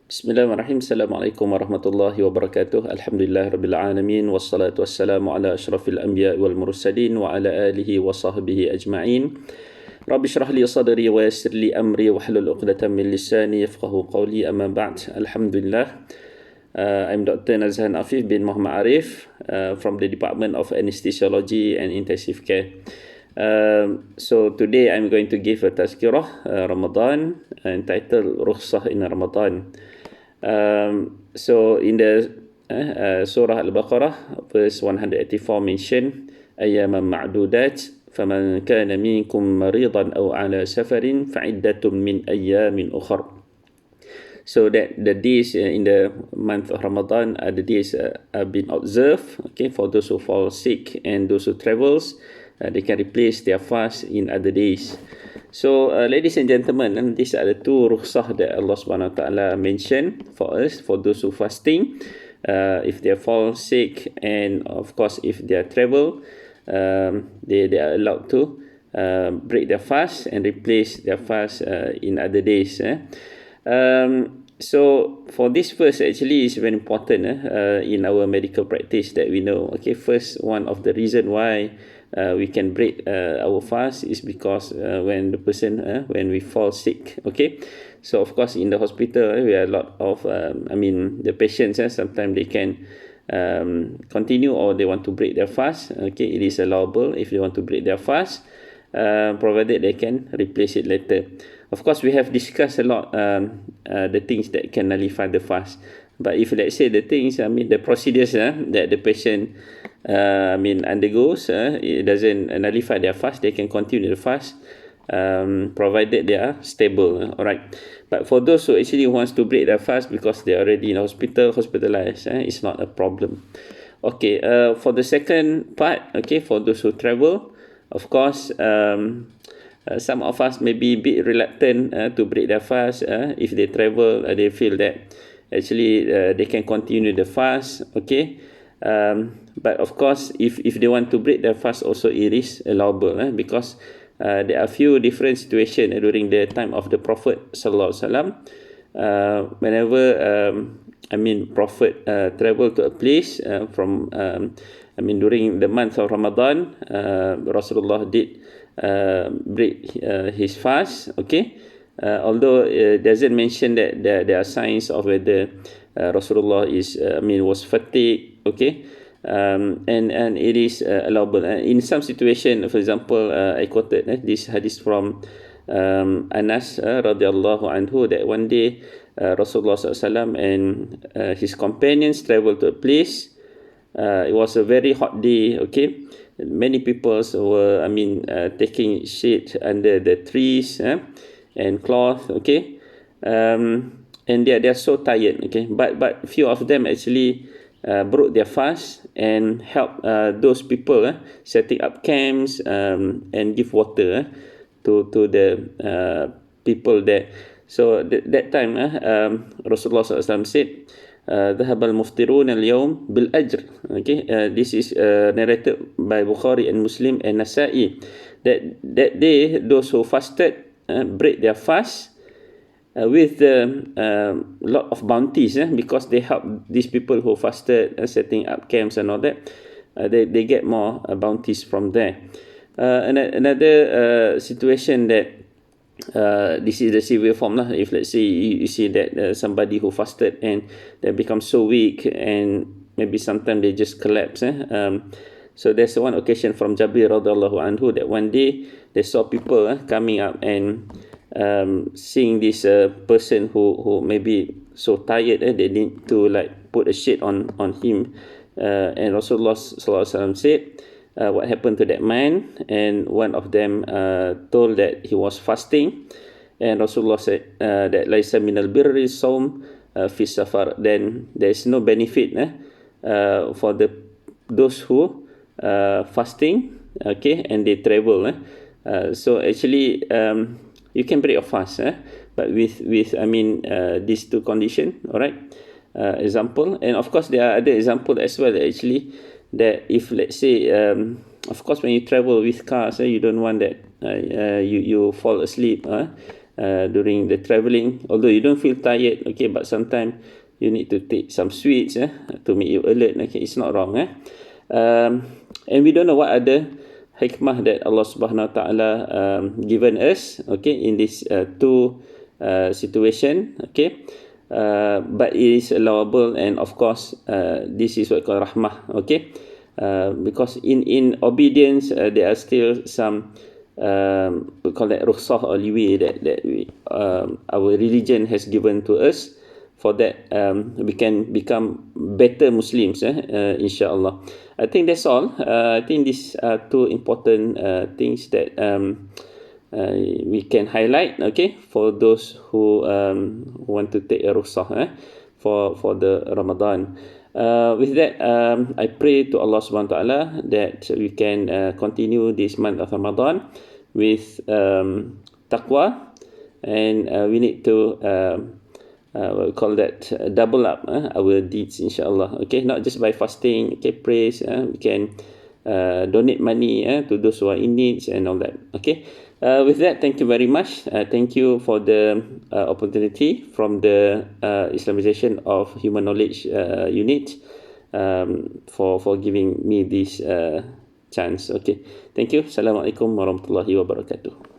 Bismillahirrahmanirrahim. Assalamualaikum warahmatullahi wabarakatuh. Alhamdulillah rabbil alamin wassalatu wassalamu ala asyrafil anbiya wal mursalin wa ala alihi wa sahbihi ajma'in. Rabbi shrah li sadri wa yassir li amri wa hlul 'uqdatam min lisani yafqahu qawli. Amma ba'd. Alhamdulillah. I'm Dr Nazhan Afeef bin Muhammad Arif from the Department of Anesthesiology and Intensive Care. So today I'm going to give a tazkirah Ramadan entitled Rukhsah in Ramadan. So in the Surah Al-Baqarah, verse 184 mention أياما معدودات فمن كان منكم مريضا أو على سفر فعدة من أيام أخر. So that the days in the month of Ramadan are the days have been observed. Okay, for those who fall sick and those who travels, they can replace their fast in other days. So, ladies and gentlemen, and these are the two rukhsah that Allah Subhanahu Wa Taala mentioned for us, for those who fasting, if they fall sick, and of course if they travel, they are allowed to break their fast and replace their fast in other days. So for this verse actually is very important in our medical practice that we know. Okay, first, one of the reason why we can break our fast is because when the person when we fall sick. Okay, so of course in the hospital we have a lot of the patients sometimes they can continue or they want to break their fast. Okay, it is allowable if they want to break their fast, provided they can replace it later. Of course, we have discussed a lot the things that can nullify the fast. But if let's say the things, the procedures that the patient undergoes, it doesn't nullify their fast, they can continue the fast, provided they are stable. Alright. But for those who actually wants to break their fast because they are already in hospital, hospitalized, it's not a problem. Okay. For the second part, okay, for those who travel, of course, some of us may be a bit reluctant to break their fast. If they travel, they feel that actually they can continue the fast. Okay. But of course, if they want to break their fast, also it is allowable because there are few different situations during the time of the Prophet Sallallahu Alaihi Wasallam. Whenever Prophet travel to a place during the month of Ramadan, Rasulullah did break his fast. Okay, although it doesn't mention that there are signs of whether Rasulullah was fatigued. Okay, and it is allowable in some situation. For example, I quoted this hadith from Anas radiallahu anhu that one day Rasulullah SAW and his companions traveled to a place. It was a very hot day. Okay, many people were taking shade under the trees and cloth. Okay, and they are so tired. Okay, but few of them actually broke their fast and help those people setting up camps and give water to the people there. So that time Rasulullah SAW said, ذهب المفطرون اليوم بالأجر. Okay, this is narrated by Bukhari and Muslim and Nasa'i, that day those who fasted break their fast with a lot of bounties because they help these people who fasted setting up camps and all that. They get more bounties from there. Another situation that this is the severe form if let's say you see that somebody who fasted and they become so weak and maybe sometimes they just collapse. So there's one occasion from Jabir radhiallahu anhu that one day they saw people coming up and seeing this person who maybe so tired they need to put a shade on him, and Rasulullah sallallahu alaihi wasallam said what happened to that man, and one of them told that he was fasting, and Rasulullah said that laisa minal birri saum fi safar, then there is no benefit for those who fasting, okay, and they travel. So actually you can break your fast, but with these two conditions. Alright, example, and of course there are other examples as well actually, that if let's say of course when you travel with cars, you don't want that you fall asleep during the traveling, although you don't feel tired, okay, but sometimes you need to take some sweets to make you alert, okay, it's not wrong. And we don't know what other hikmah that Allah Subhanahu Wa Taala given us, okay, in this two situation, okay. But it is allowable, and of course this is what called rahmah, okay. Because in obedience there are still some we call that rukhsah or leeway that we our religion has given to us, for that we can become better Muslims, inshallah. I think that's all. I think these are two important things that we can highlight, okay, for those who want to take a rukhsah for the Ramadan. With that, I pray to Allah Subhanahu Wa Taala that we can continue this month of Ramadan with taqwa, and we need to what we call that, double up our deeds, inshallah. Okay, not just by fasting, okay, praise, we can donate money to those who are in needs and all that. Okay, with that, thank you very much. Thank you for the opportunity from the Islamization of Human Knowledge unit, for giving me this chance. Okay, thank you. Assalamualaikum warahmatullahi wabarakatuh.